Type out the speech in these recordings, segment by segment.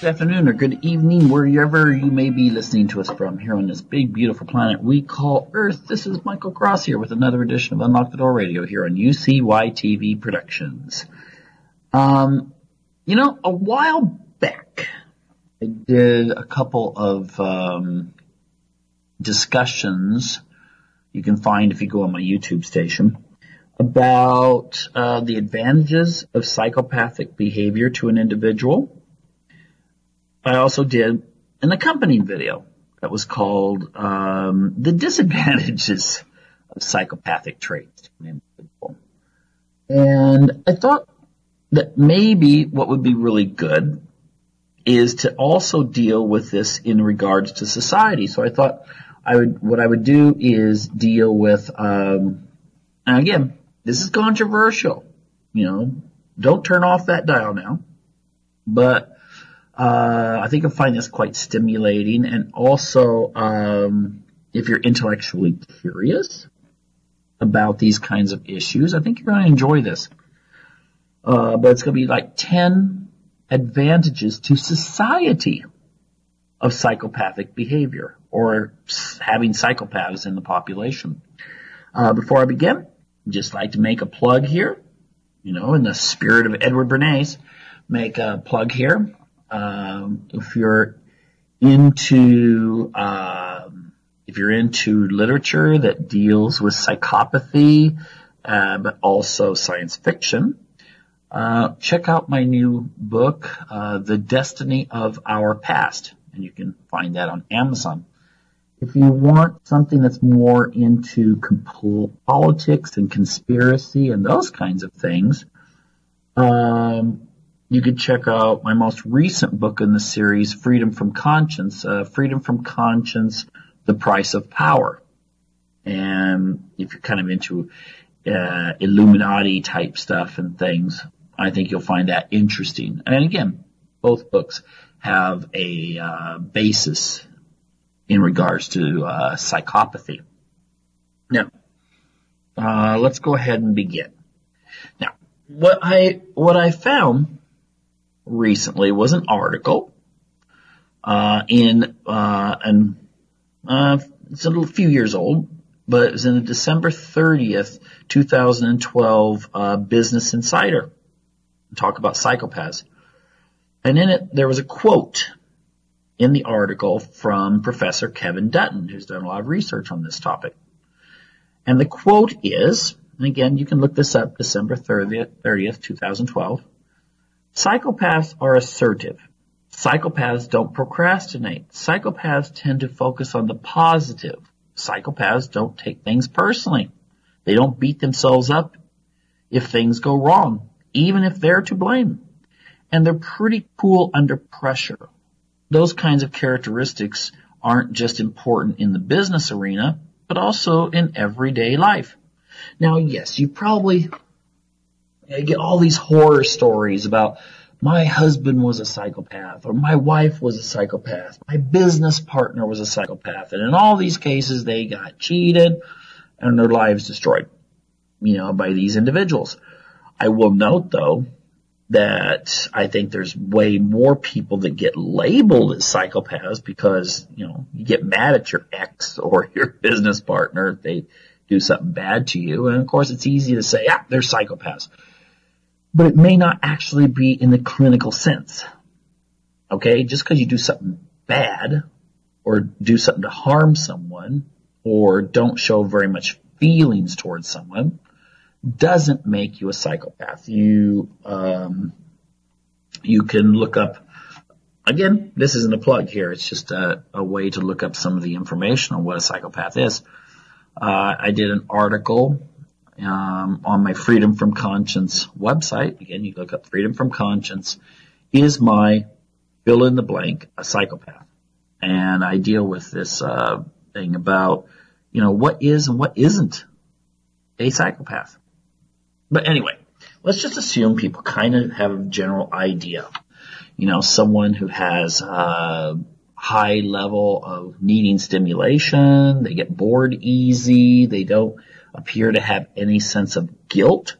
Good afternoon or good evening, wherever you may be listening to us from here on this big, beautiful planet we call Earth. This is Michael Cross here with another edition of Unlock the Door Radio here on UCY TV Productions. A while back, I did a couple of discussions you can find if you go on my YouTube station about the advantages of psychopathic behavior to an individual. I also did an accompanying video that was called The Disadvantages of Psychopathic Traits to an Individual. And I thought that maybe what would be really good is to also deal with this in regards to society. So I thought what I would do is deal with, and again, this is controversial, don't turn off that dial now, but I think you'll find this quite stimulating, and also if you're intellectually curious about these kinds of issues, I think you're going to enjoy this. But it's going to be like 10 advantages to society of psychopathic behavior, or having psychopaths in the population. Before I begin, I'd just like to make a plug here, in the spirit of Edward Bernays, make a plug here. If you're into literature that deals with psychopathy, but also science fiction, check out my new book, The Destiny of Our Past, and you can find that on Amazon. If you want something that's more into politics and conspiracy and those kinds of things, you could check out my most recent book in the series, Freedom from Conscience, The Price of Power. And if you're kind of into Illuminati type stuff and things, I think you'll find that interesting. And again, both books have a basis in regards to psychopathy. Now, let's go ahead and begin. Now, what I found recently was an article it's a few years old, but it was in the December 30th, 2012 Business Insider. Talk about psychopaths. And in it, there was a quote in the article from Professor Kevin Dutton, who's done a lot of research on this topic. And the quote is, and again, you can look this up, December 30th, 2012. Psychopaths are assertive. Psychopaths don't procrastinate. Psychopaths tend to focus on the positive. Psychopaths don't take things personally. They don't beat themselves up if things go wrong, even if they're to blame. And they're pretty cool under pressure. Those kinds of characteristics aren't just important in the business arena, but also in everyday life. Now, yes, you probably get all these horror stories about my husband was a psychopath, or my wife was a psychopath, my business partner was a psychopath, and in all these cases they got cheated and their lives destroyed, by these individuals. I will note, though, that I think there's way more people that get labeled as psychopaths because, you get mad at your ex or your business partner if they do something bad to you. And of course, it's easy to say, they're psychopaths. But it may not actually be in the clinical sense. Okay? Just because you do something bad or do something to harm someone or don't show very much feelings towards someone doesn't make you a psychopath. You can look up, again, this isn't a plug here. It's just a way to look up some of the information on what a psychopath is. I did an article on my Freedom from Conscience website. Again, you look up Freedom from Conscience. Is my fill in the blank a psychopath? And I deal with this thing about, what is and what isn't a psychopath. But anyway, let's just assume people kind of have a general idea. Someone who has a high level of needing stimulation, they get bored easy, they don't appear to have any sense of guilt,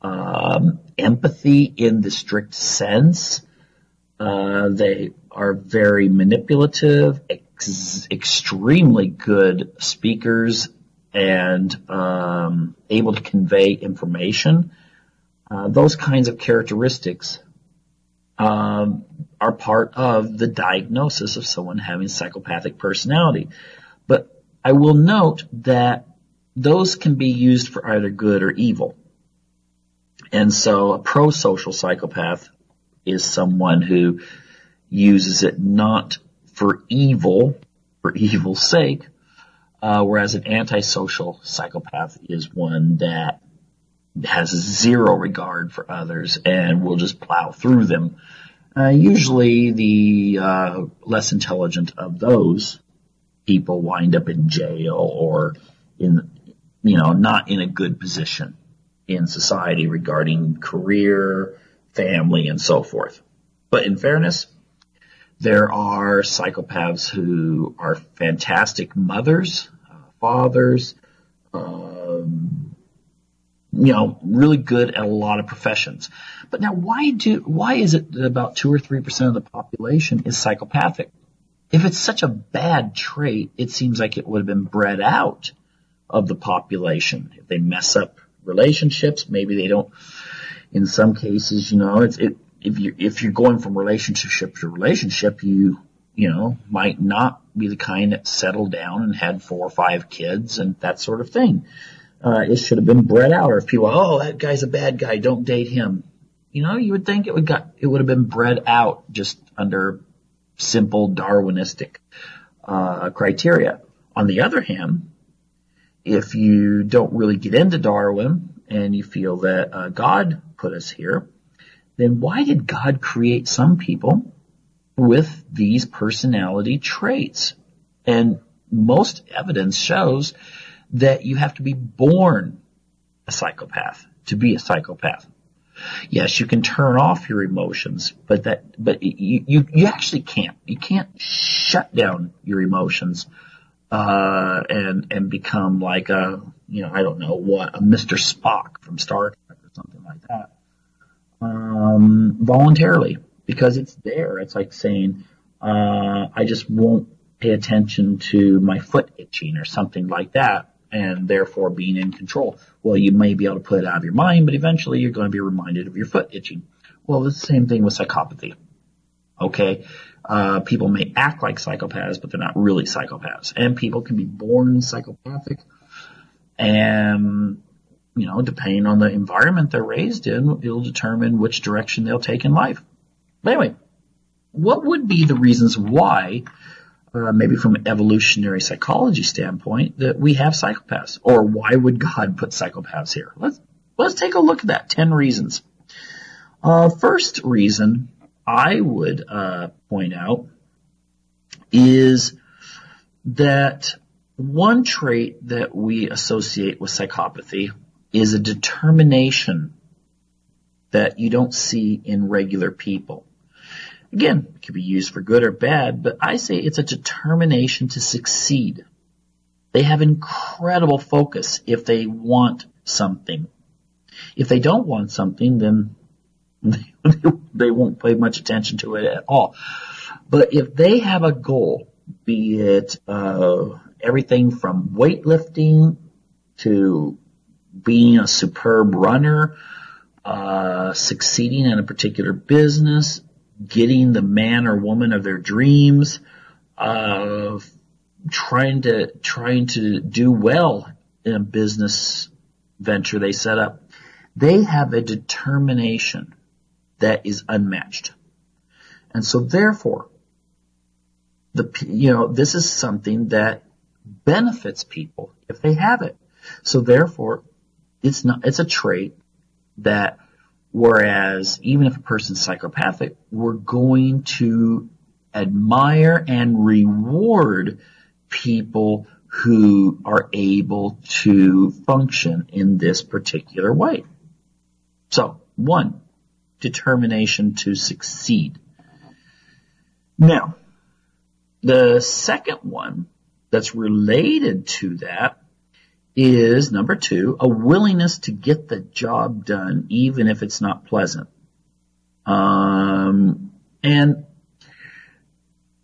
empathy in the strict sense, They are very manipulative, extremely good speakers, and able to convey information. Those kinds of characteristics are part of the diagnosis of someone having psychopathic personality. But I will note that those can be used for either good or evil. And so a pro-social psychopath is someone who uses it not for evil's sake, whereas an antisocial psychopath is one that has zero regard for others and will just plow through them. Usually the less intelligent of those people wind up in jail or not in a good position in society regarding career, family, and so forth. But in fairness, there are psychopaths who are fantastic mothers, fathers, really good at a lot of professions. But now why is it that about 2 or 3% of the population is psychopathic? If it's such a bad trait, it seems like it would have been bred out of the population. If they mess up relationships, maybe they don't. In some cases, if you're going from relationship to relationship, you might not be the kind that settled down and had 4 or 5 kids and that sort of thing. It should have been bred out. Or if people, that guy's a bad guy, don't date him. You would think it would have been bred out just under simple Darwinistic criteria. On the other hand, if you don't really get into Darwin and you feel that God put us here, then why did God create some people with these personality traits? And most evidence shows that you have to be born a psychopath to be a psychopath. Yes, you can turn off your emotions, but you actually can't. You can't shut down your emotions and become like a Mr. Spock from Star Trek or something like that voluntarily, because it's there. It's like saying I just won't pay attention to my foot itching or something like that, and therefore being in control. Well, you may be able to put it out of your mind, but eventually you're going to be reminded of your foot itching. Well, it's the same thing with psychopathy. Okay? People may act like psychopaths, but they're not really psychopaths. And people can be born psychopathic. And, depending on the environment they're raised in, it'll determine which direction they'll take in life. But anyway, what would be the reasons why, maybe from an evolutionary psychology standpoint, that we have psychopaths? Or why would God put psychopaths here? Let's take a look at that. 10 reasons. First reason I would point out is that one trait that we associate with psychopathy is a determination that you don't see in regular people. Again, it can be used for good or bad, but I say it's a determination to succeed. They have incredible focus if they want something. If they don't want something, then they won't pay much attention to it at all. But if they have a goal, be it everything from weightlifting to being a superb runner, succeeding in a particular business, getting the man or woman of their dreams, trying to do well in a business venture they set up, they have a determination that is unmatched. And so therefore, this is something that benefits people if they have it. So therefore, it's a trait that, whereas even if a person's psychopathic, we're going to admire and reward people who are able to function in this particular way. So, 1, determination to succeed. Now, the second one that's related to that is number 2, a willingness to get the job done even if it's not pleasant. And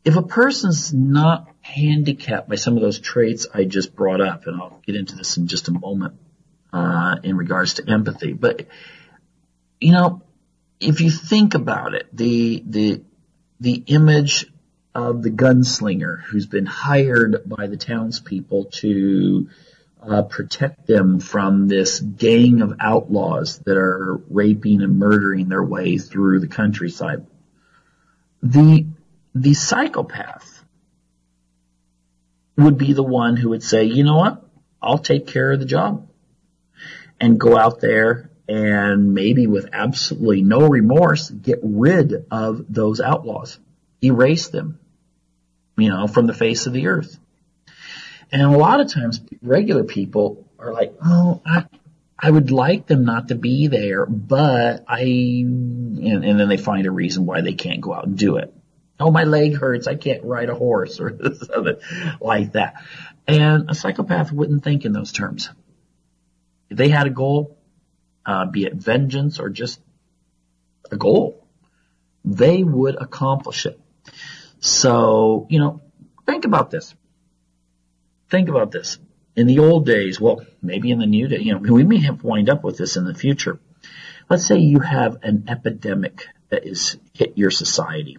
if a person's not handicapped by some of those traits I just brought up, and I'll get into this in just a moment, in regards to empathy, but, if you think about it, the image of the gunslinger who's been hired by the townspeople to protect them from this gang of outlaws that are raping and murdering their way through the countryside. The psychopath would be the one who would say, you know what, I'll take care of the job, and go out there and maybe with absolutely no remorse get rid of those outlaws, erase them, from the face of the earth. And a lot of times regular people are like, oh, I would like them not to be there, but and then they find a reason why they can't go out and do it. Oh, my leg hurts, I can't ride a horse, or something like that. And a psychopath wouldn't think in those terms. If they had a goal, be it vengeance or just a goal, they would accomplish it. So, think about this. Think about this. In the old days, well, maybe in the new day, we may have wind up with this in the future. Let's say you have an epidemic that is hit your society.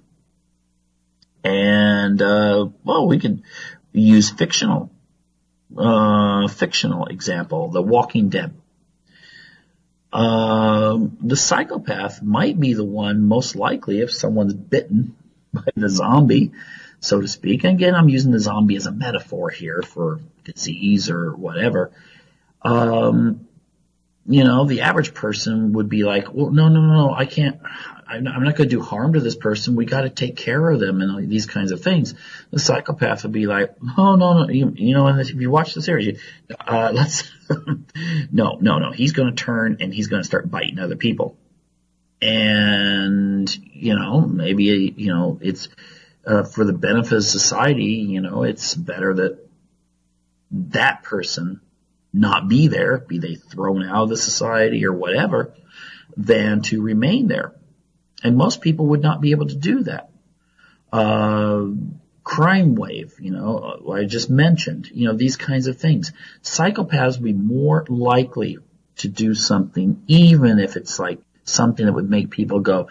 And, we could use fictional example, The Walking Dead. The psychopath might be the one most likely if someone's bitten by the zombie, so to speak. And again, I'm using the zombie as a metaphor here for disease or whatever. The average person would be like, well, no, I can't. I'm not going to do harm to this person. We got to take care of them and these kinds of things. The psychopath would be like, oh, no. And if you watch the series, no. He's going to turn and he's going to start biting other people. And, maybe, it's, for the benefit of society, it's better that person not be there, be they thrown out of the society or whatever, than to remain there. And most people would not be able to do that. Crime wave, I just mentioned, these kinds of things. Psychopaths would be more likely to do something, even if it's like something that would make people go,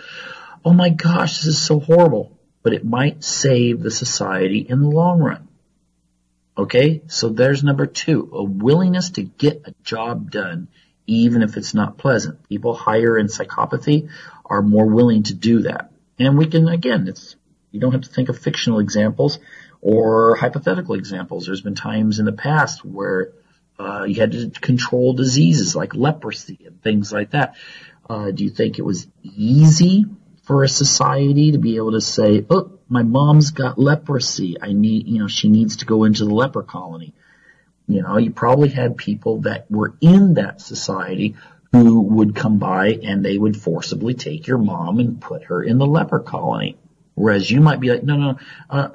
oh my gosh, this is so horrible. But it might save the society in the long run. Okay, so there's number 2, a willingness to get a job done, even if it's not pleasant. People higher in psychopathy are more willing to do that. And we can, again, you don't have to think of fictional examples or hypothetical examples. There's been times in the past where you had to control diseases like leprosy and things like that. Do you think it was easy for a society to be able to say, oh, my mom's got leprosy. She needs to go into the leper colony. You probably had people that were in that society who would come by and they would forcibly take your mom and put her in the leper colony. Whereas you might be like, no,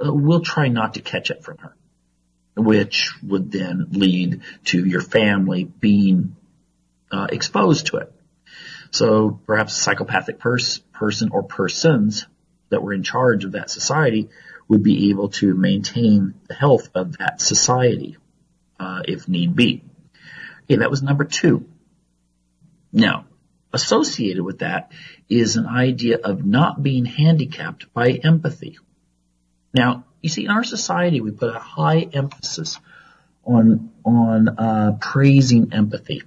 we'll try not to catch it from her, which would then lead to your family being exposed to it. So perhaps a psychopathic person or persons that were in charge of that society would be able to maintain the health of that society, if need be. Okay, that was number 2. Now, associated with that is an idea of not being handicapped by empathy. Now, you see, in our society, we put a high emphasis on praising empathy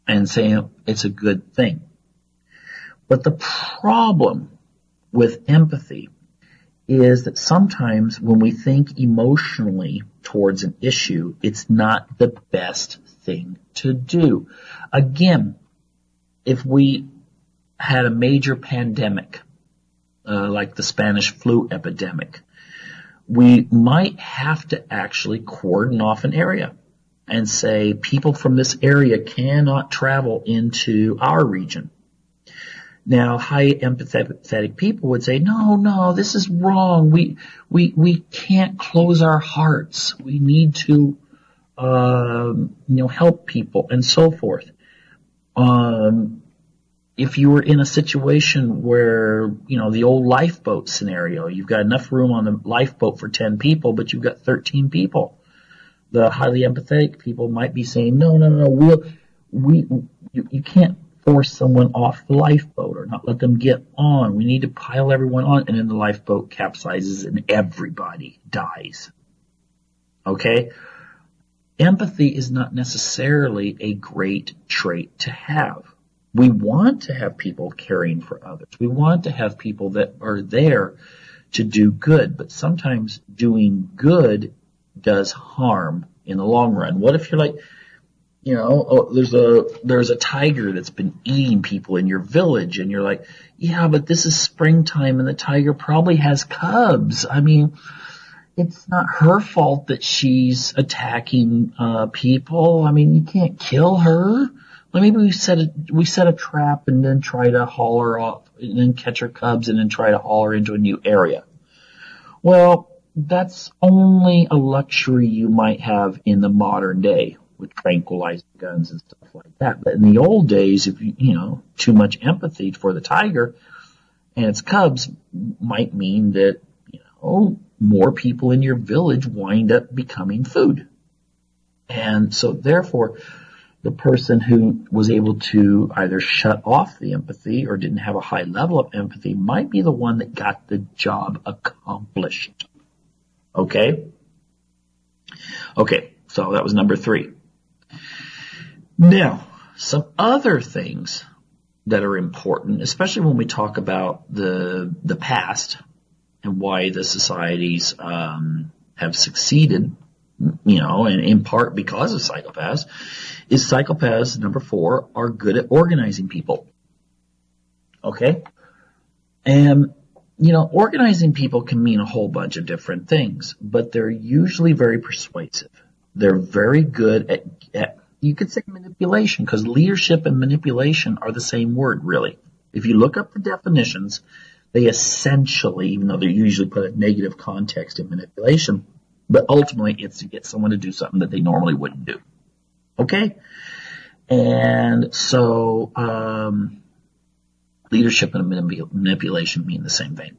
and saying it's a good thing. But the problem with empathy is that sometimes when we think emotionally towards an issue, it's not the best thing to do. Again, if we had a major pandemic, like the Spanish flu epidemic, we might have to actually cordon off an area and say people from this area cannot travel into our region. Now, high empathetic people would say, no, this is wrong. We can't close our hearts. We need to, help people and so forth. if you were in a situation where, the old lifeboat scenario, you've got enough room on the lifeboat for 10 people, but you've got 13 people. The highly empathetic people might be saying, no, you can't force someone off the lifeboat or not let them get on. We need to pile everyone on, and then the lifeboat capsizes and everybody dies. Okay? Empathy is not necessarily a great trait to have. We want to have people caring for others. We want to have people that are there to do good, but sometimes doing good does harm in the long run. What if you're like, there's a tiger that's been eating people in your village, and you're like, yeah, but this is springtime and the tiger probably has cubs. I mean, it's not her fault that she's attacking people. I mean, you can't kill her. Well, maybe we set a trap and then try to haul her off, and then catch her cubs and then try to haul her into a new area. Well, that's only a luxury you might have in the modern day with tranquilizer guns and stuff like that. But in the old days, if too much empathy for the tiger and its cubs might mean that, more people in your village wind up becoming food. And so therefore, the person who was able to either shut off the empathy or didn't have a high level of empathy might be the one that got the job accomplished. Okay? Okay, so that was number 3. Now, some other things that are important, especially when we talk about the past and why the societies have succeeded, and in part because of psychopaths, is psychopaths, number 4, are good at organizing people. Okay? And, organizing people can mean a whole bunch of different things, but they're usually very persuasive. They're very good at you could say manipulation, because leadership and manipulation are the same word, really. If you look up the definitions, they essentially, even though they usually put a negative context in manipulation, but ultimately it's to get someone to do something that they normally wouldn't do. Okay? And so leadership and manipulation mean the same thing.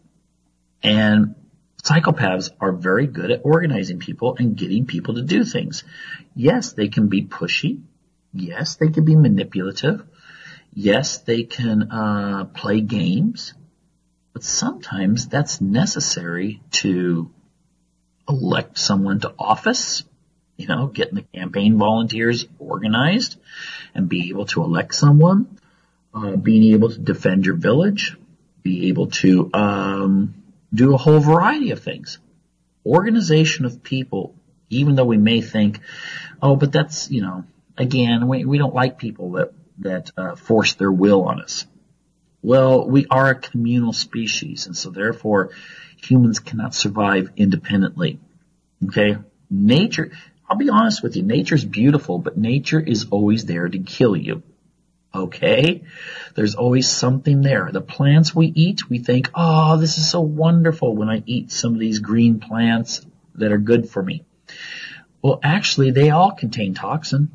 And psychopaths are very good at organizing people and getting people to do things. Yes, they can be pushy. Yes, they can be manipulative. Yes, they can play games. But sometimes that's necessary to elect someone to office, getting the campaign volunteers organized and be able to elect someone, being able to defend your village, be able to do a whole variety of things. Organization of people, even though we may think, but that's, again, we don't like people that force their will on us. Well, we are a communal species, and so therefore humans cannot survive independently. Okay? Nature, I'll be honest with you, nature's beautiful, but nature is always there to kill you. Okay? There's always something there. The plants we eat, we think, this is so wonderful when I eat some of these green plants that are good for me. Well, actually, they all contain toxin.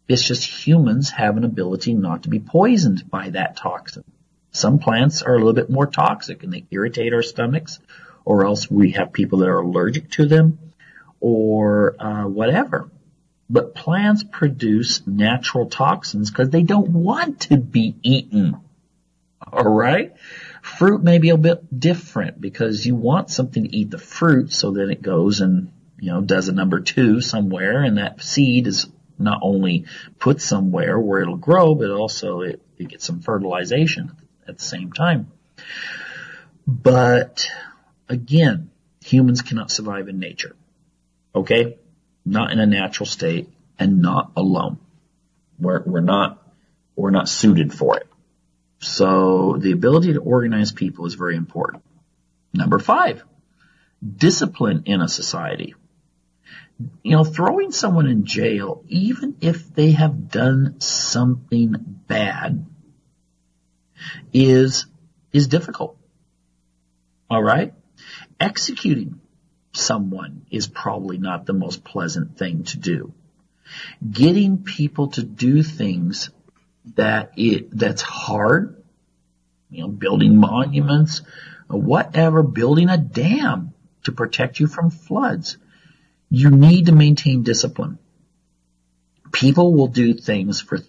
It's just humans have an ability not to be poisoned by that toxin. Some plants are a little bit more toxic and they irritate our stomachs, or else we have people that are allergic to them, or whatever. But plants produce natural toxins because they don't want to be eaten. All right? Fruit may be a bit different because you want something to eat the fruit, so then it goes and, does a number 2 somewhere, and that seed is not only put somewhere where it'll grow, but also it gets some fertilization at the same time. But again, humans cannot survive in nature. Okay? Not in a natural state and not alone. We're not suited for it. So the ability to organize people is very important. Number 5, discipline in a society. Throwing someone in jail, even if they have done something bad, is difficult. All right? Executing someone is probably not the most pleasant thing to do. Getting people to do things that's hard, building monuments, whatever, building a dam to protect you from floods. You need to maintain discipline. People will do things for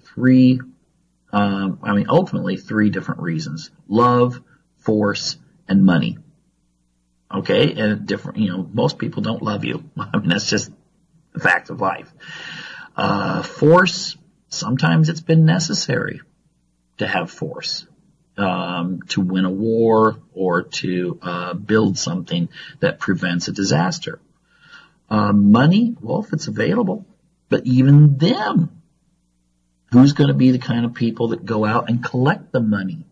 ultimately three different reasons: love, force, and money. Okay, and most people don't love you. That's just the fact of life. Force, sometimes it's been necessary to have force, to win a war or to build something that prevents a disaster. Money, well, if it's available, but even them, who's going to be the kind of people that go out and collect the money?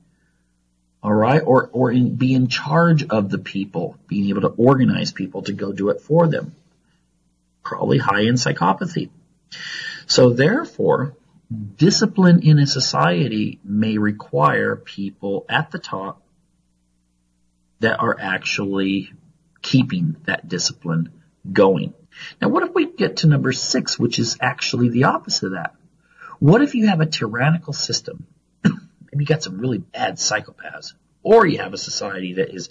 All right, or be in charge of the people, being able to organize people to go do it for them. Probably high in psychopathy. So therefore, discipline in a society may require people at the top that are actually keeping that discipline going. Now, what if we get to number 6, which is actually the opposite of that? What if you have a tyrannical system? Maybe you got some really bad psychopaths, or you have a society that is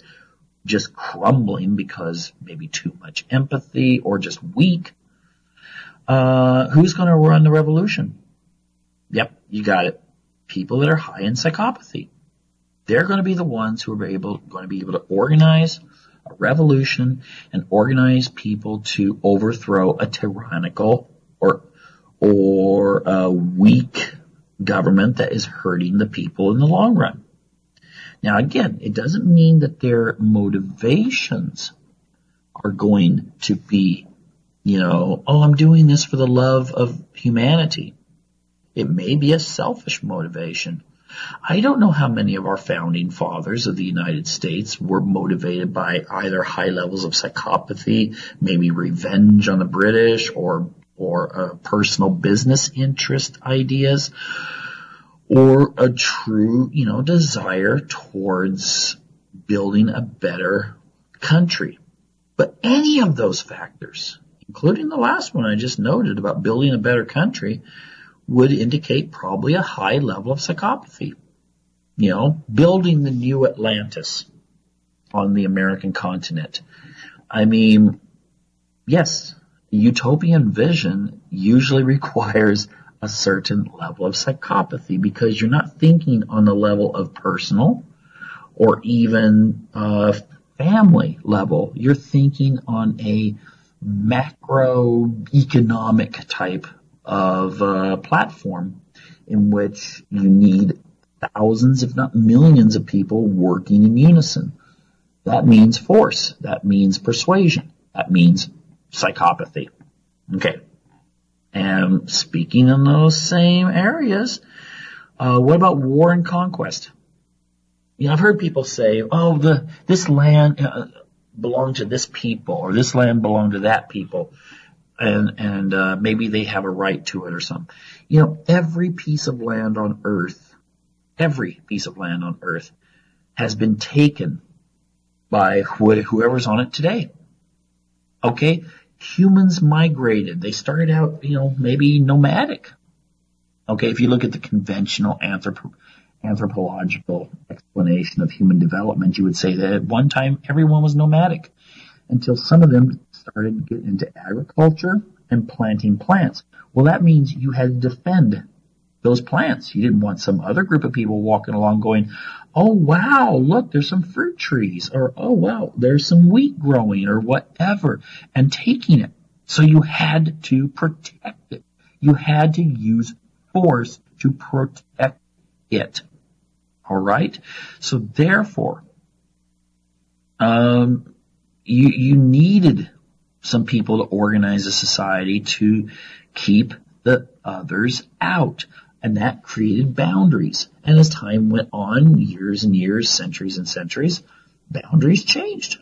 just crumbling because maybe too much empathy or just weak. Who's going to run the revolution? Yep, you got it. People that are high in psychopathy. They're going to be the ones who are going to be able to organize a revolution and organize people to overthrow a tyrannical or a weak government that is hurting the people in the long run. Now, again, it doesn't mean that their motivations are going to be, I'm doing this for the love of humanity. It may be a selfish motivation. I don't know how many of our founding fathers of the United States were motivated by either high levels of psychopathy, maybe revenge on the British, or personal business interest ideas, or a true, desire towards building a better country. But any of those factors, including the last one I just noted about building a better country, would indicate probably a high level of psychopathy. Building the new Atlantis on the American continent. Yes, utopian vision usually requires a certain level of psychopathy because you're not thinking on the level of personal or even family level. You're thinking on a macroeconomic type of platform in which you need thousands, if not millions, of people working in unison. That means force. That means persuasion. That means psychopathy. Okay. And speaking in those same areas, what about war and conquest? I've heard people say, this land belonged to this people, or this land belonged to that people, and maybe they have a right to it or something. Every piece of land on Earth has been taken by whoever's on it today. Okay? Humans migrated. They started out, maybe nomadic. Okay, if you look at the conventional anthropological explanation of human development, you would say that at one time everyone was nomadic until some of them started getting into agriculture and planting plants. Well, that means you had to defend those plants. You didn't want some other group of people walking along going, oh, wow, look, there's some fruit trees, or, oh, wow, there's some wheat growing, or whatever, and taking it. So you had to protect it. You had to use force to protect it. All right? So therefore, you needed some people to organize a society to keep the others out. And that created boundaries. And as time went on, years and years, centuries and centuries, boundaries changed.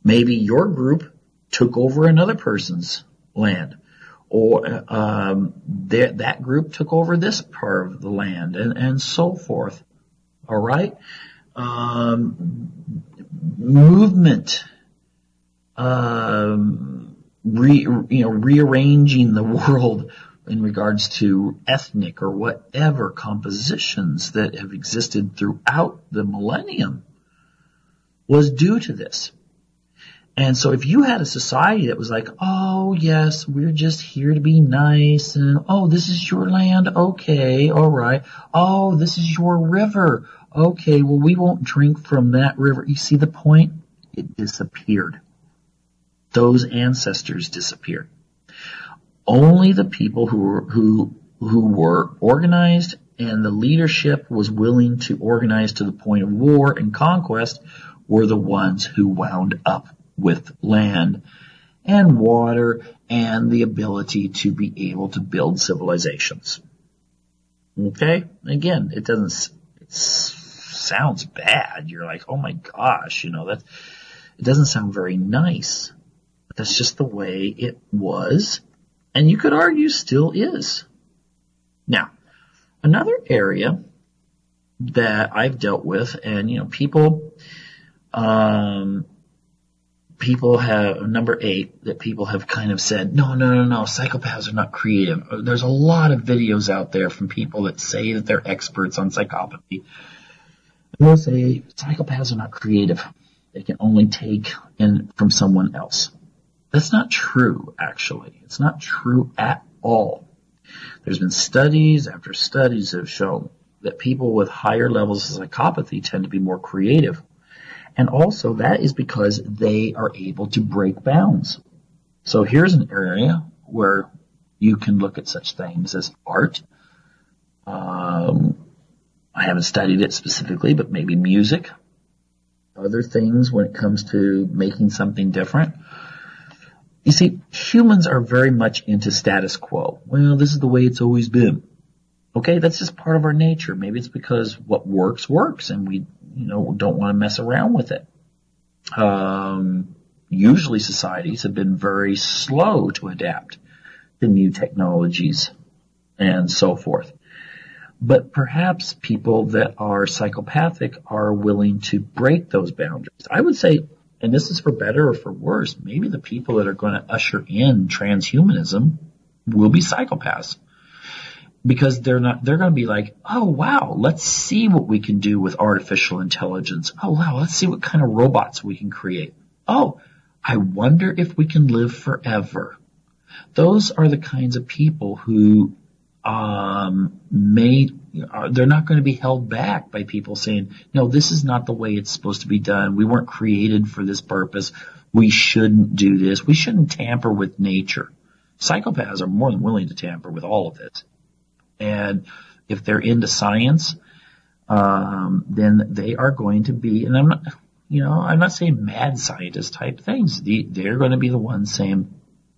Maybe your group took over another person's land, or that group took over this part of the land, and so forth. All right? Movement, rearranging the world in regards to ethnic or whatever compositions that have existed throughout the millennium was due to this. And so if you had a society that was like, oh yes, we're just here to be nice, and oh, this is your land, okay, all right. Oh, this is your river, okay, well, we won't drink from that river. You see the point? It disappeared. Those ancestors disappeared. Only the people who were organized and the leadership was willing to organize to the point of war and conquest were the ones who wound up with land and water and the ability to be able to build civilizations. Okay? Again, it sounds bad. You're like, oh my gosh, it doesn't sound very nice. But that's just the way it was, and you could argue still is. Now, another area that I've dealt with, and people have, number 8, that people have kind of said, no, psychopaths are not creative. There's a lot of videos out there from people that say that they're experts on psychopathy. They'll say psychopaths are not creative. They can only take in from someone else. That's not true, actually. It's not true at all. There's been studies after studies that have shown that people with higher levels of psychopathy tend to be more creative. And also that is because they are able to break bounds. So here's an area where you can look at such things as art. I haven't studied it specifically, but maybe music. Other things when it comes to making something different. You see, humans are very much into status quo. Well, this is the way it's always been. Okay, that's just part of our nature. Maybe it's because what works, and we don't want to mess around with it. Usually societies have been very slow to adapt to new technologies and so forth. But perhaps people that are psychopathic are willing to break those boundaries. I would say, and this is for better or for worse, maybe the people that are going to usher in transhumanism will be psychopaths. Because they're going to be like, oh wow, let's see what we can do with artificial intelligence. Oh wow, let's see what kind of robots we can create. Oh, I wonder if we can live forever. Those are the kinds of people who they're not going to be held back by people saying, no, this is not the way it's supposed to be done. We weren't created for this purpose. We shouldn't do this. We shouldn't tamper with nature. Psychopaths are more than willing to tamper with all of this. And if they're into science, then they are going to be, and I'm not saying mad scientist type things. They're going to be the ones saying,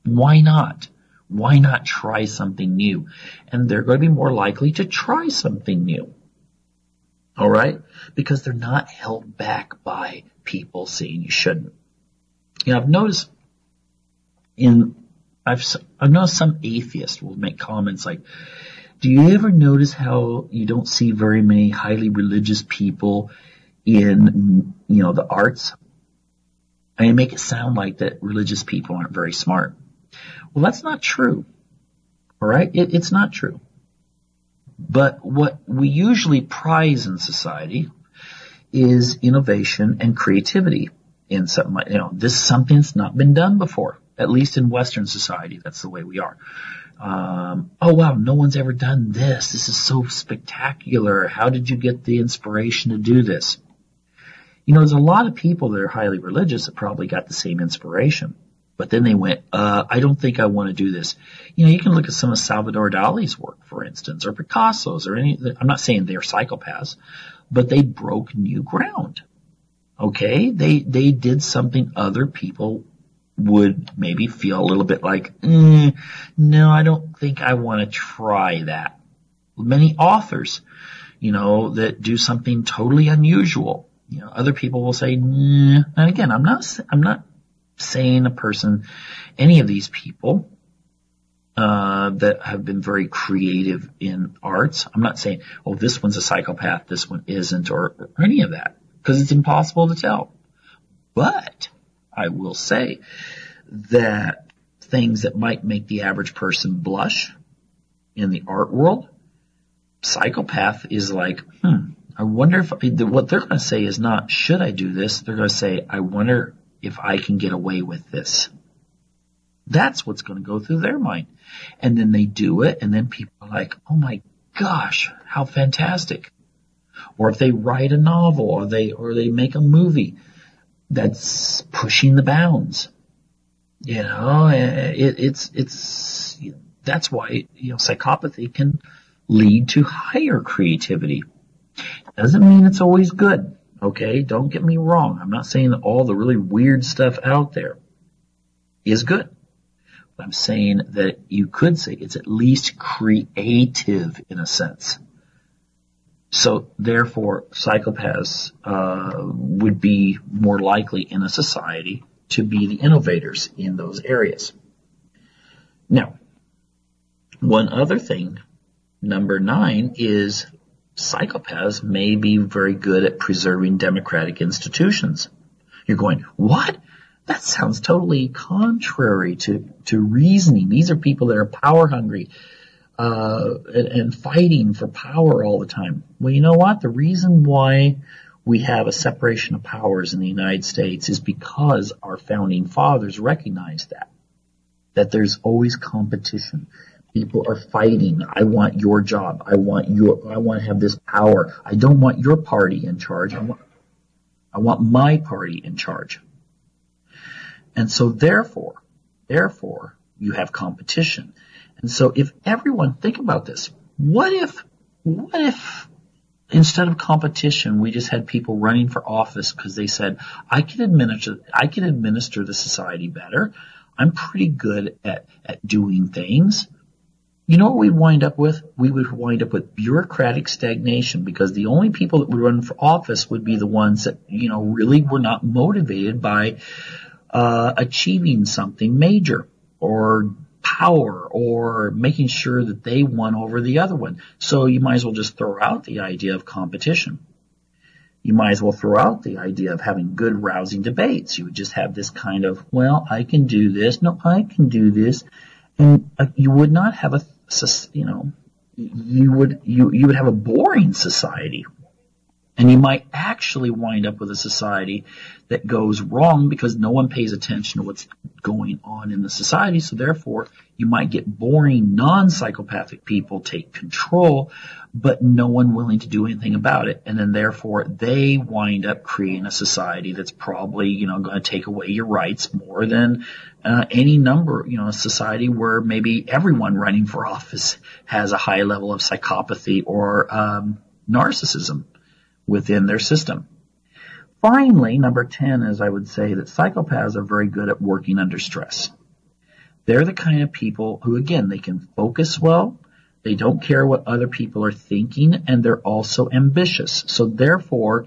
why not? Why not try something new? And they're going to be more likely to try something new. All right? Because they're not held back by people saying you shouldn't. I've noticed some atheists will make comments like, do you ever notice how you don't see very many highly religious people in, the arts? And make it sound like that religious people aren't very smart. Well, that's not true. All right? It's not true. But what we usually prize in society is innovation and creativity in something. This is something that's not been done before. At least in Western society, that's the way we are. Oh wow, no one's ever done this. This is so spectacular. How did you get the inspiration to do this? There's a lot of people that are highly religious that probably got the same inspiration. But then they went, I don't think I want to do this. You can look at some of Salvador Dali's work, for instance, or Picasso's, or I'm not saying they're psychopaths, but they broke new ground. Okay? They did something other people would maybe feel a little bit like, no, I don't think I want to try that. Many authors, that do something totally unusual, other people will say, nah. And again, I'm not saying any of these people, that have been very creative in arts, I'm not saying, oh, this one's a psychopath, this one isn't, or any of that, because it's impossible to tell. But I will say that things that might make the average person blush in the art world, psychopath is like, I wonder if, what they're going to say is not, should I do this? They're going to say, I wonder if I can get away with this. That's what's going to go through their mind. And then they do it, and then people are like, oh my gosh, how fantastic. Or if they write a novel, or they make a movie that's pushing the bounds. You know, it's that's why, psychopathy can lead to higher creativity. Doesn't mean it's always good, okay? Don't get me wrong. I'm not saying that all the really weird stuff out there is good. But I'm saying that you could say it's at least creative in a sense. So therefore, psychopaths would be more likely in a society to be the innovators in those areas. Now, one other thing, number 9, is psychopaths may be very good at preserving democratic institutions. You're going, what? That sounds totally contrary to reasoning. These are people that are power hungry and fighting for power all the time. Well, you know what? The reason why we have a separation of powers in the United States is because our founding fathers recognized that there's always competition. People are fighting. I want your job. I want to have this power. I don't want your party in charge. I want my party in charge. And so therefore, you have competition. And so if everyone, think about this. What if instead of competition, we just had people running for office because they said, I can administer the society better. I'm pretty good at doing things. You know what we'd wind up with? We would wind up with bureaucratic stagnation, because the only people that would run for office would be the ones that, really were not motivated by achieving something major or power or making sure that they won over the other one. So you might as well just throw out the idea of competition. You might as well throw out the idea of having good, rousing debates. You would just have this kind of, well, I can do this. No, I can do this. And you would not have you would have a boring society. And you might actually wind up with a society that goes wrong because no one pays attention to what's going on in the society. So therefore, you might get boring, non-psychopathic people take control, but no one willing to do anything about it. And then therefore, they wind up creating a society that's probably, going to take away your rights more than any number, a society where maybe everyone running for office has a high level of psychopathy or narcissism within their system. Finally, number 10 is, I would say that psychopaths are very good at working under stress. They're the kind of people who, again, they can focus well, they don't care what other people are thinking, and they're also ambitious. So therefore,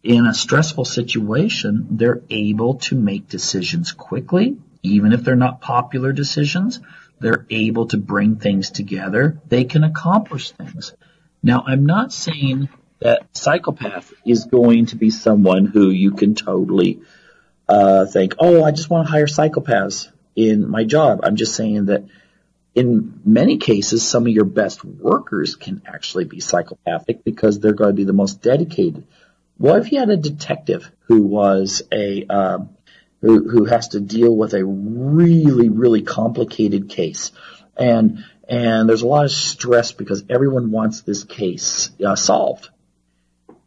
in a stressful situation, they're able to make decisions quickly, even if they're not popular decisions. They're able to bring things together. They can accomplish things. Now, I'm not saying that psychopath is going to be someone who you can totally think, oh, I just want to hire psychopaths in my job. I'm just saying that in many cases, some of your best workers can actually be psychopathic because they're going to be the most dedicated. What if you had a detective who was who has to deal with a really, really complicated case, and there's a lot of stress because everyone wants this case solved?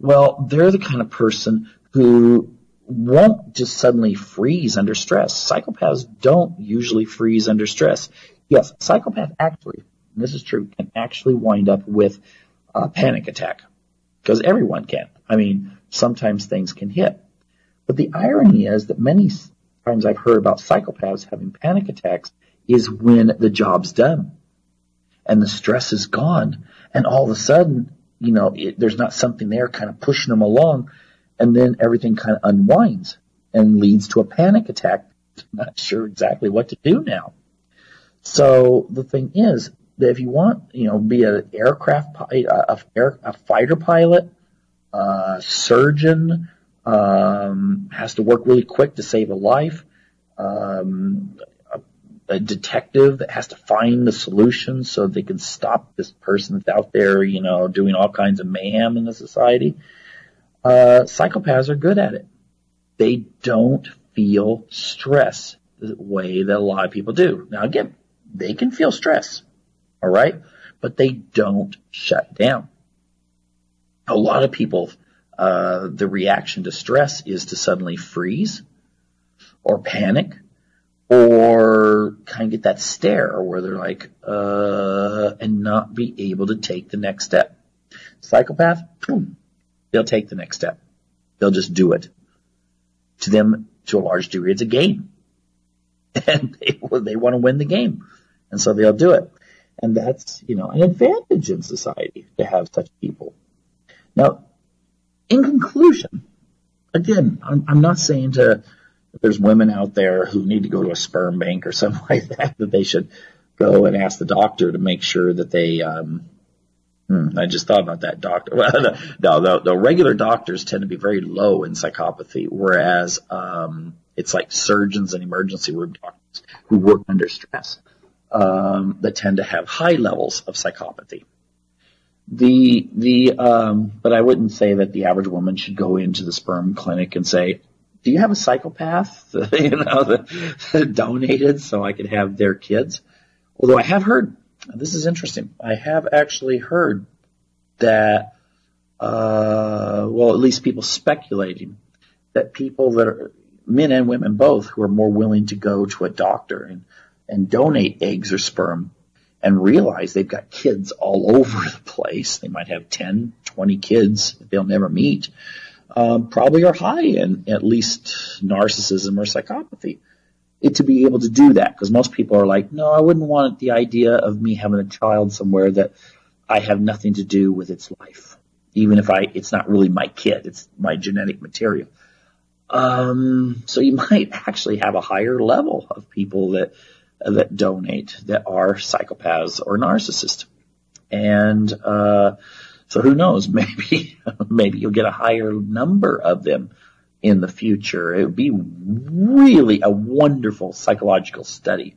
Well, they're the kind of person who won't just suddenly freeze under stress. Psychopaths don't usually freeze under stress. Yes, psychopath actually, and this is true, can actually wind up with a panic attack, because everyone can. I mean, sometimes things can hit. But the irony is that many times I've heard about psychopaths having panic attacks is when the job's done and the stress is gone, and all of a sudden, there's not something there kind of pushing them along, and then everything kind of unwinds and leads to a panic attack. I'm not sure exactly what to do now. So the thing is that if you want, be an aircraft pilot, a fighter pilot, surgeon, has to work really quick to save a life, a detective that has to find the solution so they can stop this person that's out there, doing all kinds of mayhem in the society. Psychopaths are good at it. They don't feel stress the way that a lot of people do. Now, again, they can feel stress, all right, but they don't shut down. A lot of people, the reaction to stress is to suddenly freeze or panic or kind of get that stare where they're like, and not be able to take the next step. Psychopath, boom, they'll take the next step. They'll just do it. To them, to a large degree, it's a game. And they want to win the game. And so they'll do it. And that's, an advantage in society to have such people. Now, in conclusion, again, I'm not saying that there's women out there who need to go to a sperm bank or something like that they should go and ask the doctor to make sure that they, I just thought about that doctor. No, the regular doctors tend to be very low in psychopathy, whereas it's like surgeons and emergency room doctors who work under stress that tend to have high levels of psychopathy. But I wouldn't say that the average woman should go into the sperm clinic and say, "Do you have a psychopath, that donated so I could have their kids?" Although I have heard, this is interesting, I have actually heard that, at least people speculating that people that are men and women both who are more willing to go to a doctor and donate eggs or sperm and realize they've got kids all over the place. They might have 10, 20 kids that they'll never meet. Probably are high in at least narcissism or psychopathy. To be able to do that, because most people are like, no, I wouldn't want the idea of me having a child somewhere that I have nothing to do with its life, even if it's not really my kid, it's my genetic material. So you might actually have a higher level of people that donate that are psychopaths or narcissists. And so who knows, maybe you'll get a higher number of them in the future. It would be really a wonderful psychological study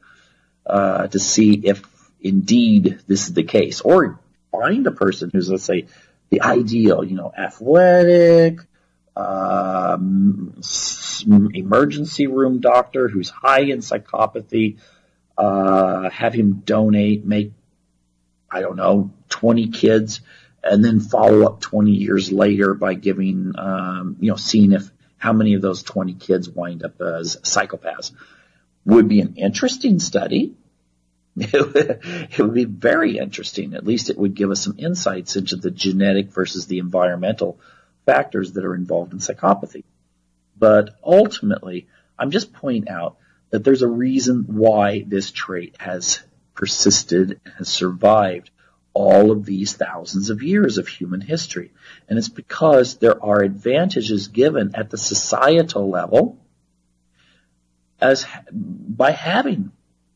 to see if indeed this is the case. Or find a person who's, let's say, the ideal, athletic, emergency room doctor who's high in psychopathy, have him donate, make, 20 kids, and then follow up 20 years later by giving, seeing how many of those 20 kids wind up as psychopaths. Would be an interesting study. It would be very interesting. At least it would give us some insights into the genetic versus the environmental factors that are involved in psychopathy. But ultimately, I'm just pointing out that there's a reason why this trait has persisted and has survived all of these thousands of years of human history. And it's because there are advantages given at the societal level by having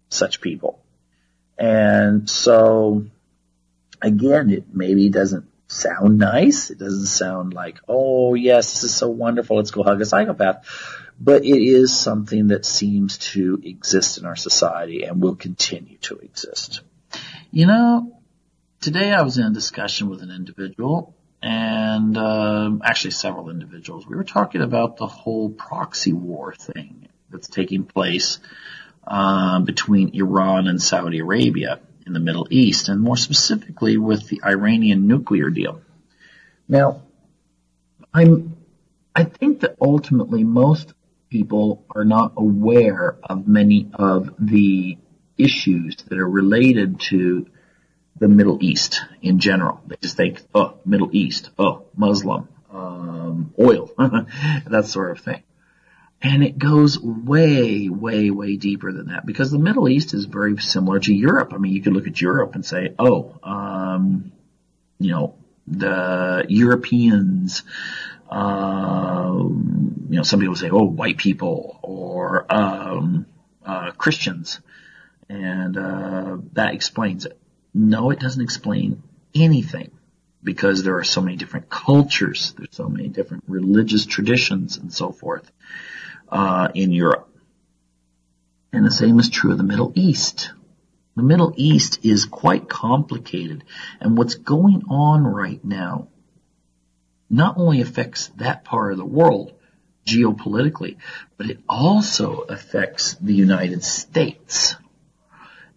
such people. And so, again, it maybe doesn't sound nice. It doesn't sound like, oh, yes, this is so wonderful, let's go hug a psychopath. But it is something that seems to exist in our society and will continue to exist. Today I was in a discussion with an individual, and actually several individuals. We were talking about the whole proxy war thing that's taking place between Iran and Saudi Arabia in the Middle East, and more specifically with the Iranian nuclear deal. Now, I think that ultimately most people are not aware of many of the issues that are related to the Middle East in general. They just think, oh, Middle East, oh, Muslim, oil, that sort of thing. And it goes way, way, way deeper than that, because the Middle East is very similar to Europe. I mean, you could look at Europe and say, the Europeans, some people say, oh, white people or Christians, and that explains it. No, it doesn't explain anything, because there are so many different cultures, there's so many different religious traditions and so forth in Europe. And the same is true of the Middle East. The Middle East is quite complicated, and what's going on right now not only affects that part of the world geopolitically, but it also affects the United States.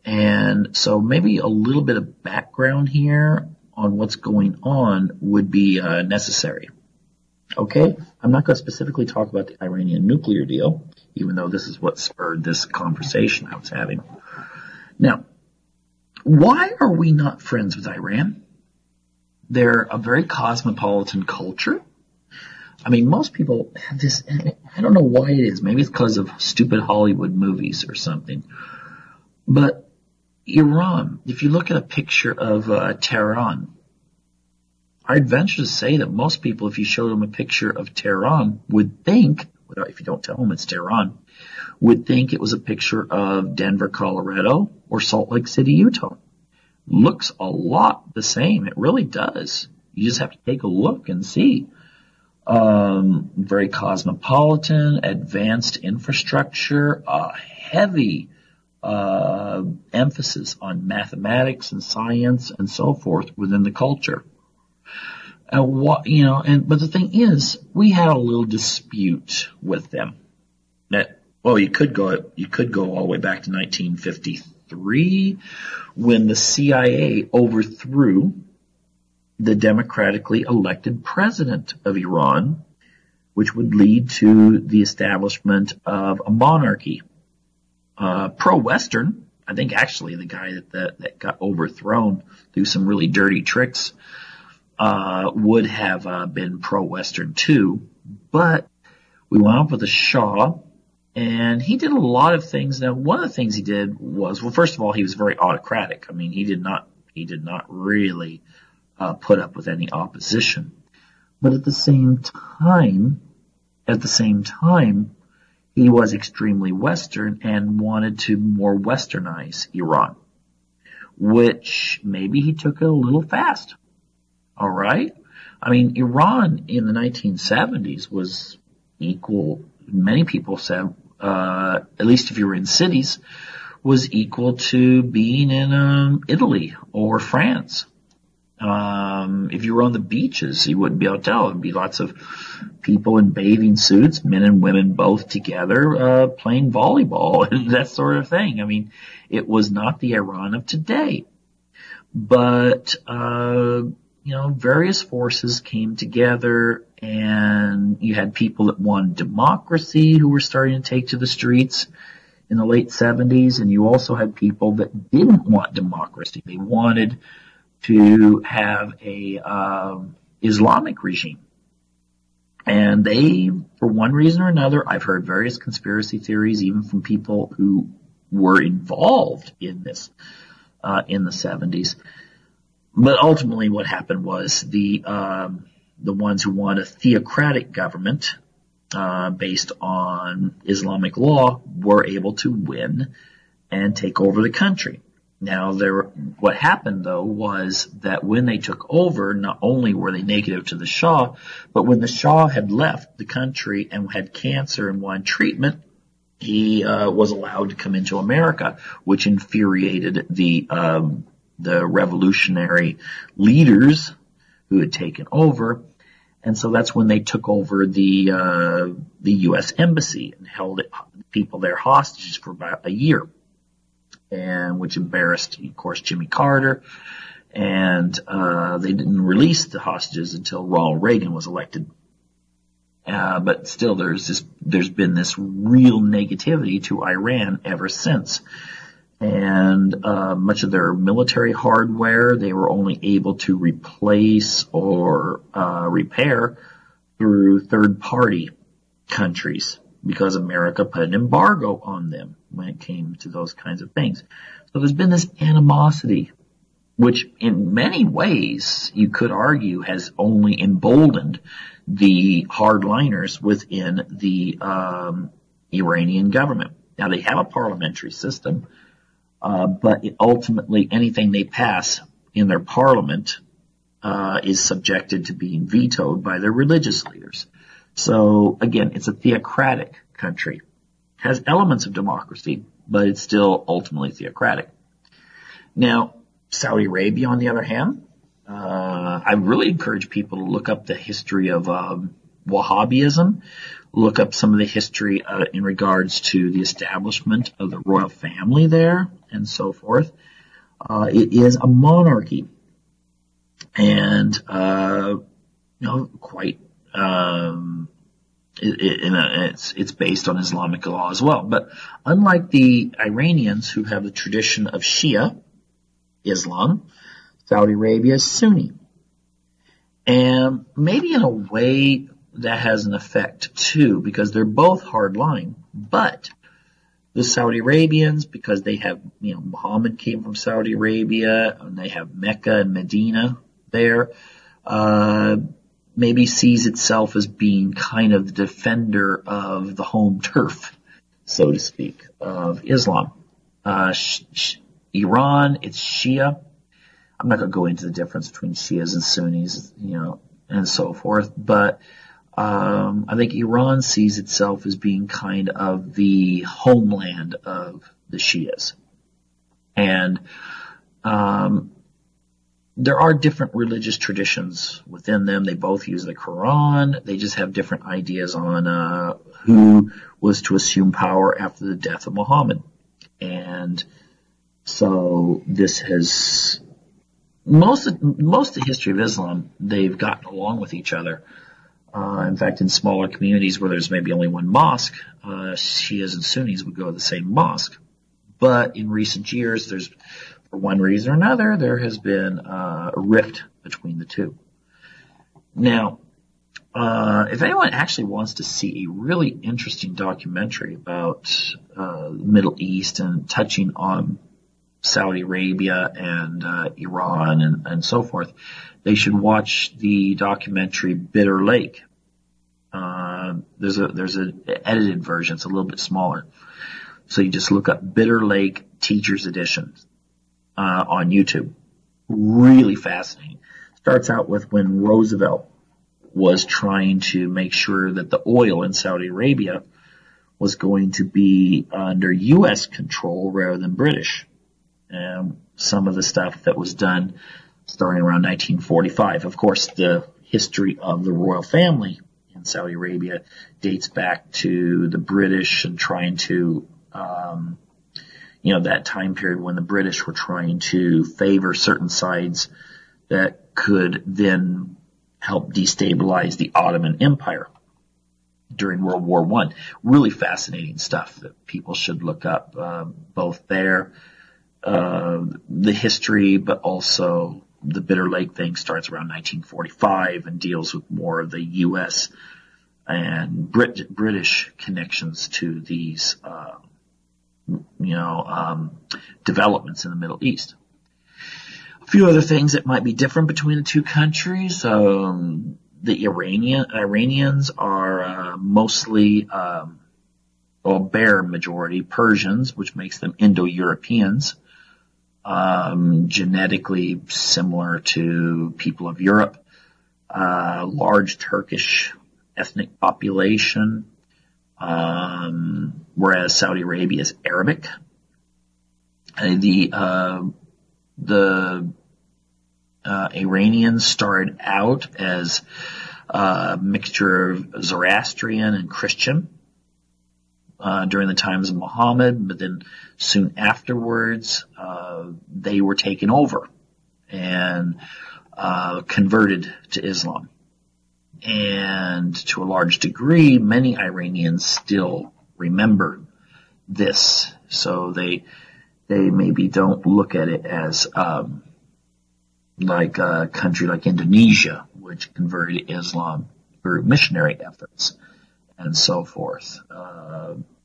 And so maybe a little bit of background here on what's going on would be necessary. Okay? I'm not going to specifically talk about the Iranian nuclear deal, even though this is what spurred this conversation I was having. Now, why are we not friends with Iran? They're a very cosmopolitan culture. I mean, most people have this, I don't know why it is. Maybe it's because of stupid Hollywood movies or something. But Iran, if you look at a picture of Tehran, I'd venture to say that most people, if you showed them a picture of Tehran, would think, if you don't tell them it's Tehran, would think it was a picture of Denver, Colorado, or Salt Lake City, Utah. Looks a lot the same. It really does. You just have to take a look and see. Very cosmopolitan, advanced infrastructure, a heavy emphasis on mathematics and science and so forth within the culture. But the thing is, we had a little dispute with them. You could go all the way back to 1953 when the CIA overthrew the democratically elected president of Iran, which would lead to the establishment of a monarchy. Pro-Western, I think actually the guy that got overthrown through some really dirty tricks would have been pro-Western too, but we went up with the Shah, and he did a lot of things. Now, one of the things he did was, well, first of all, he was very autocratic. I mean, he did not really put up with any opposition. But at the same time, he was extremely Western and wanted to more Westernize Iran, which maybe he took it a little fast. All right? I mean, Iran in the 1970s was equal, many people said, at least if you were in cities, was equal to being in Italy or France. If you were on the beaches, you wouldn't be able to tell. There'd be lots of people in bathing suits, men and women both together, playing volleyball and that sort of thing. I mean, it was not the Iran of today. But, various forces came together, and you had people that wanted democracy who were starting to take to the streets in the late 70s, and you also had people that didn't want democracy. They wanted to have a Islamic regime. And they, for one reason or another, I've heard various conspiracy theories, even from people who were involved in this in the 70s. But ultimately what happened was the ones who want a theocratic government based on Islamic law were able to win and take over the country. Now, what happened, though, was that when they took over, not only were they negative to the Shah, but when the Shah had left the country and had cancer and wanted treatment, he was allowed to come into America, which infuriated the revolutionary leaders who had taken over. And so that's when they took over the U.S. Embassy and held people there hostages for about a year. And which embarrassed, of course, Jimmy Carter, and they didn't release the hostages until Ronald Reagan was elected. But still, there's been this real negativity to Iran ever since, and much of their military hardware they were only able to replace or repair through third-party countries, because America put an embargo on them when it came to those kinds of things. So there's been this animosity, which in many ways you could argue has only emboldened the hardliners within the Iranian government. Now they have a parliamentary system, but ultimately anything they pass in their parliament is subjected to being vetoed by their religious leaders. So again, it's a theocratic country. Has elements of democracy, but it's still ultimately theocratic. Now, Saudi Arabia, on the other hand, I really encourage people to look up the history of Wahhabism, look up some of the history in regards to the establishment of the royal family there and so forth. It is a monarchy, and quite. It's based on Islamic law as well. But unlike the Iranians, who have the tradition of Shia Islam, Saudi Arabia is Sunni. And maybe in a way that has an effect too, because they're both hardline. But the Saudi Arabians, because they have, Muhammad came from Saudi Arabia, and they have Mecca and Medina there, maybe sees itself as being kind of the defender of the home turf, so to speak, of Islam. Iran, it's Shia. I'm not going to go into the difference between Shias and Sunnis, and so forth, but I think Iran sees itself as being kind of the homeland of the Shias. And there are different religious traditions within them. They both use the Quran. They just have different ideas on who was to assume power after the death of Muhammad. And so this has most of the history of Islam, they've gotten along with each other. In fact, in smaller communities where there's maybe only one mosque, Shias and Sunnis would go to the same mosque. But in recent years, for one reason or another, there has been a rift between the two. Now, if anyone actually wants to see a really interesting documentary about the Middle East and touching on Saudi Arabia and Iran and so forth, they should watch the documentary Bitter Lake. There's an edited version. It's a little bit smaller. So you just look up Bitter Lake Teacher's Edition on YouTube. Really fascinating. Starts out with when Roosevelt was trying to make sure that the oil in Saudi Arabia was going to be under U.S. control rather than British. Some of the stuff that was done starting around 1945. Of course, the history of the royal family in Saudi Arabia dates back to the British and trying to, that time period when the British were trying to favor certain sides that could then help destabilize the Ottoman Empire during World War I. Really fascinating stuff that people should look up, both there, the history, but also the Bitter Lake thing starts around 1945 and deals with more of the U.S. and British connections to these, developments in the Middle East. A few other things that might be different between the two countries. The Iranians are mostly, bare majority Persians, which makes them Indo-Europeans. Genetically similar to people of Europe, large Turkish ethnic population, whereas Saudi Arabia is Arabic. The Iranians started out as a mixture of Zoroastrian and Christian during the times of Muhammad, but then soon afterwards they were taken over and converted to Islam. And to a large degree, many Iranians still remember this, so they maybe don't look at it as like a country like Indonesia, which converted to Islam through missionary efforts and so forth.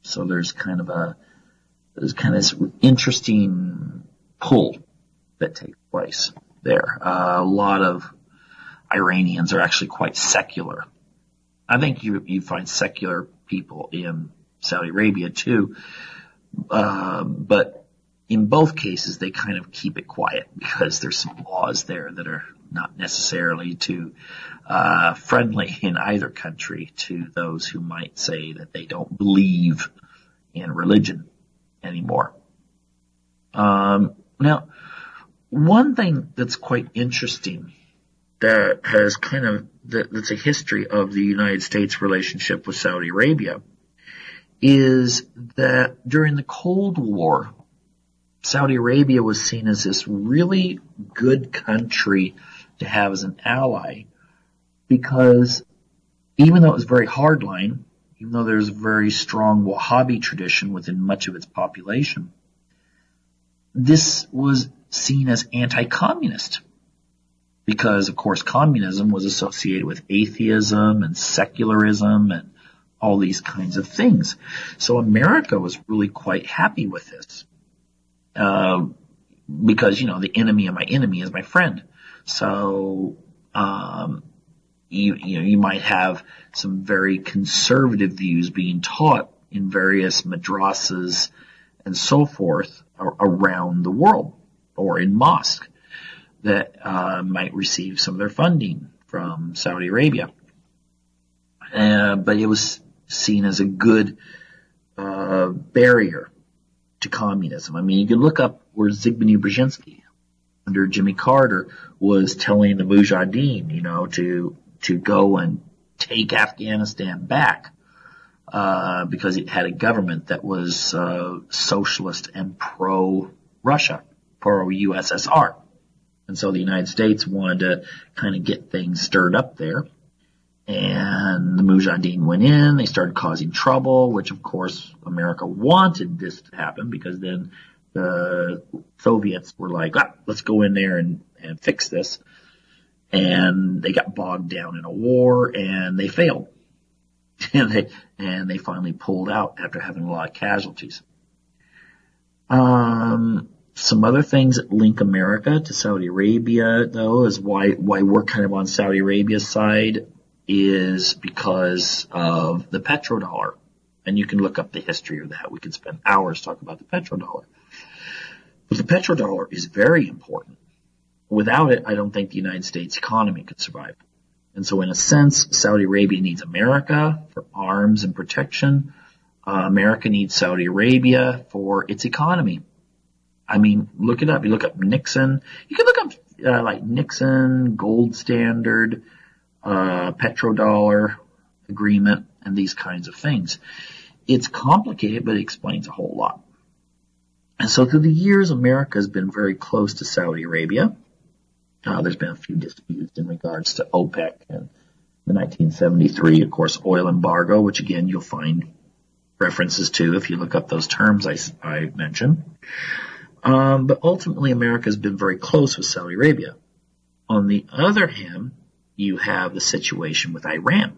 So there's kind of this interesting pull that takes place there. A lot of Iranians are actually quite secular. I think you find secular people in Saudi Arabia too, but in both cases they kind of keep it quiet because there's some laws there that are not necessarily too friendly in either country to those who might say that they don't believe in religion anymore. Now, one thing that's quite interesting that has that's a history of the United States relationship with Saudi Arabia is that during the Cold War, Saudi Arabia was seen as this really good country to have as an ally, because even though it was very hardline, even though there's a very strong Wahhabi tradition within much of its population, this was seen as anti-communist, because, of course, communism was associated with atheism and secularism and all these kinds of things. So America was really quite happy with this, because, the enemy of my enemy is my friend. So, you might have some very conservative views being taught in various madrasas and so forth around the world, or in mosque, that might receive some of their funding from Saudi Arabia. But it was seen as a good barrier to communism. I mean, you can look up where Zbigniew Brzezinski, under Jimmy Carter, was telling the Mujahideen, to go and take Afghanistan back, because it had a government that was socialist and pro-Russia, pro-USSR. And so the United States wanted to kind of get things stirred up there. And the Mujahideen went in, they started causing trouble, which of course America wanted this to happen, because then the Soviets were like, let's go in there and fix this. And they got bogged down in a war, and they failed. and they finally pulled out after having a lot of casualties. Some other things that link America to Saudi Arabia, though, is why we're kind of on Saudi Arabia's side, is because of the petrodollar. And you can look up the history of that. We could spend hours talking about the petrodollar. But the petrodollar is very important. Without it, I don't think the United States economy could survive. And so in a sense, Saudi Arabia needs America for arms and protection. America needs Saudi Arabia for its economy. I mean, look it up. You look up Nixon. You can look up like Nixon, gold standard, petrodollar agreement, and these kinds of things. It's complicated, but it explains a whole lot. And so through the years, America has been very close to Saudi Arabia. There's been a few disputes in regards to OPEC and the 1973, of course, oil embargo, which again you'll find references to if you look up those terms I mentioned. But ultimately, America has been very close with Saudi Arabia. On the other hand, you have the situation with Iran,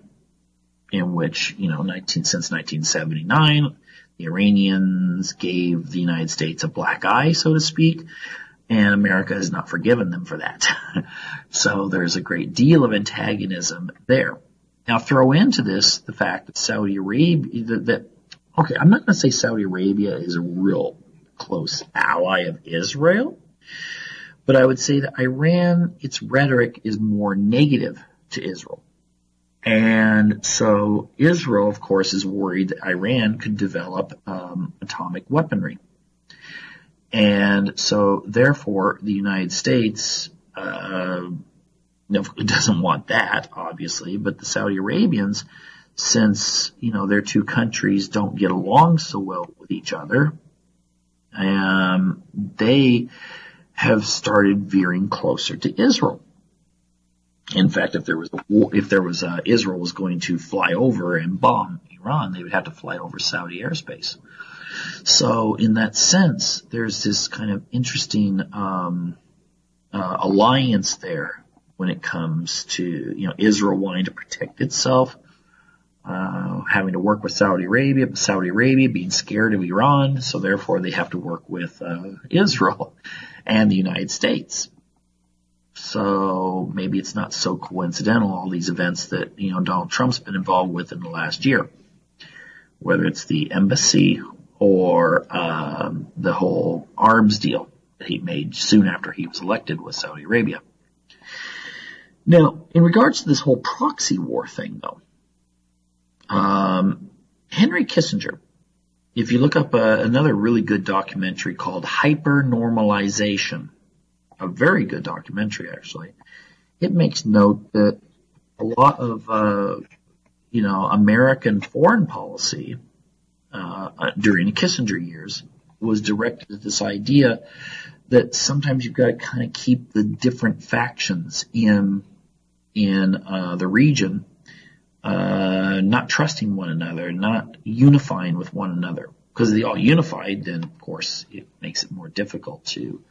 in which, since 1979, the Iranians gave the United States a black eye, so to speak, and America has not forgiven them for that. So there's a great deal of antagonism there. Now throw into this the fact that Saudi Arabia, I'm not going to say Saudi Arabia is a real close ally of Israel, but I would say that Iran, its rhetoric is more negative to Israel. And so Israel, of course, is worried that Iran could develop atomic weaponry. And so, therefore, the United States doesn't want that, obviously, but the Saudi Arabians, since, their two countries don't get along so well with each other, they have started veering closer to Israel. In fact, if Israel was going to fly over and bomb Iran, they would have to fly over Saudi airspace. So in that sense, there's this kind of interesting alliance there when it comes to Israel wanting to protect itself, having to work with Saudi Arabia, but Saudi Arabia being scared of Iran, so therefore they have to work with Israel and the United States. So maybe it's not so coincidental, all these events that Donald Trump's been involved with in the last year, whether it's the embassy or the whole arms deal that he made soon after he was elected with Saudi Arabia. Now, in regards to this whole proxy war thing, though, Henry Kissinger if you look up another really good documentary called Hypernormalization, a very good documentary actually, it makes note that a lot of American foreign policy during the Kissinger years was directed at this idea that sometimes you've got to kind of keep the different factions in the region not trusting one another, not unifying with one another. Because they all unified, then of course it makes it more difficult to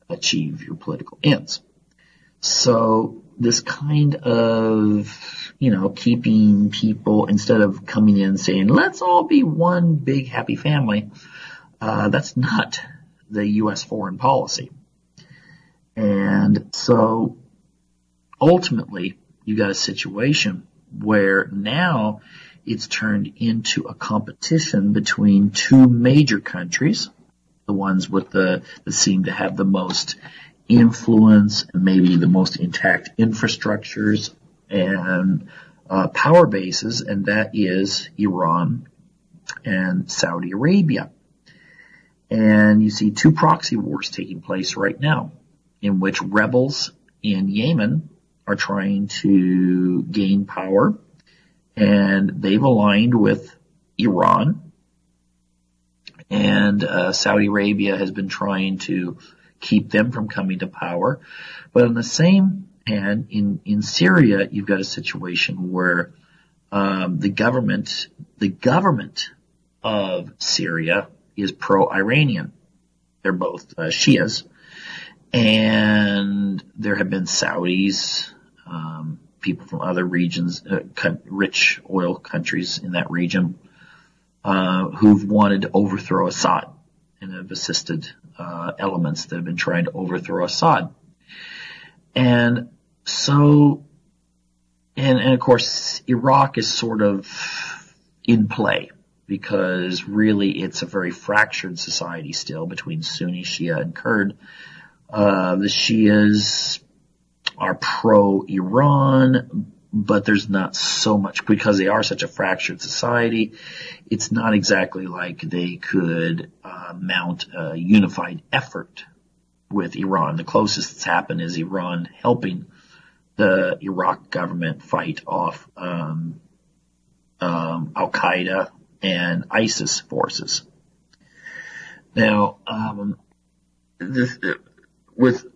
achieve your political ends. So this kind of, keeping people, instead of coming in and saying, let's all be one big happy family, that's not the U.S. foreign policy. And so ultimately you got a situation where now it's turned into a competition between two major countries, the ones with that seem to have the most influence and maybe the most intact infrastructures and power bases, and that is Iran and Saudi Arabia. And you see two proxy wars taking place right now, in which rebels in Yemen are trying to gain power, and they've aligned with Iran, and Saudi Arabia has been trying to keep them from coming to power. But on the same hand, in Syria, you've got a situation where the government of Syria is pro-Iranian. They're both Shias, and there have been Saudis, people from other regions, rich oil countries in that region, who've wanted to overthrow Assad and have assisted elements that have been trying to overthrow Assad. And so, and of course, Iraq is sort of in play, because really it's a very fractured society still between Sunni, Shia, and Kurd. The Shias are pro-Iran, but there's not so much, because they are such a fractured society. It's not exactly like they could mount a unified effort with Iran. The closest that's happened is Iran helping the Iraq government fight off Al-Qaeda and ISIS forces. Now, with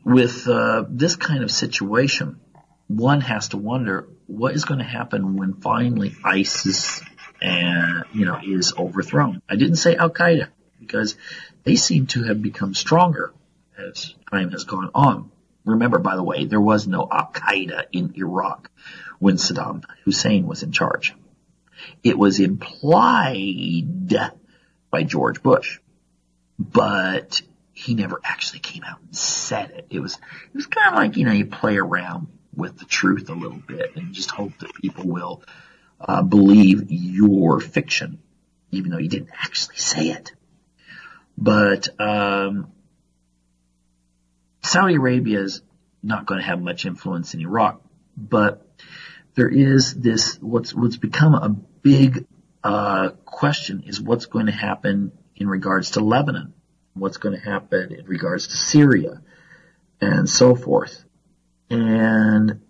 this kind of situation, one has to wonder what is going to happen when finally ISIS is overthrown. I didn't say Al-Qaeda, because they seem to have become stronger as time has gone on. Remember, by the way, there was no Al-Qaeda in Iraq when Saddam Hussein was in charge. It was implied by George Bush, but he never actually came out and said it. It was kind of like, you play around with the truth a little bit and just hope that people will believe your fiction, even though you didn't actually say it. But Saudi Arabia is not going to have much influence in Iraq, but there is this, what's become a big question is what's going to happen in regards to Lebanon, what's going to happen in regards to Syria, and so forth. And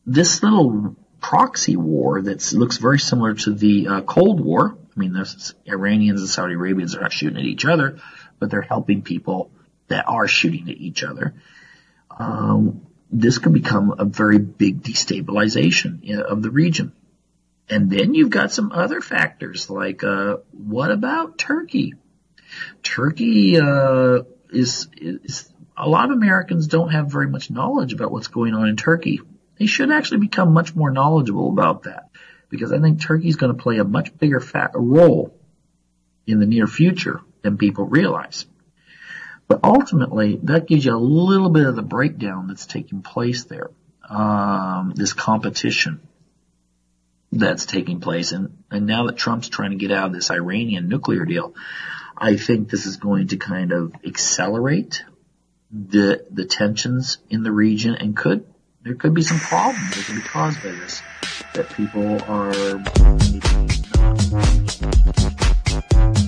this little proxy war that looks very similar to the Cold War, I mean, there's Iranians and Saudi Arabians are not shooting at each other, but they're helping people that are shooting at each other. This could become a very big destabilization of the region. And then you've got some other factors like, what about Turkey? Turkey is a lot of Americans don't have very much knowledge about what's going on in Turkey. They should actually become much more knowledgeable about that, because I think Turkey's going to play a much bigger role in the near future than people realize. But ultimately, that gives you a little bit of the breakdown that's taking place there. This competition that's taking place. And now that Trump's trying to get out of this Iranian nuclear deal, I think this is going to kind of accelerate the tensions in the region, and there could be some problems that could be caused by this, that people are maybe not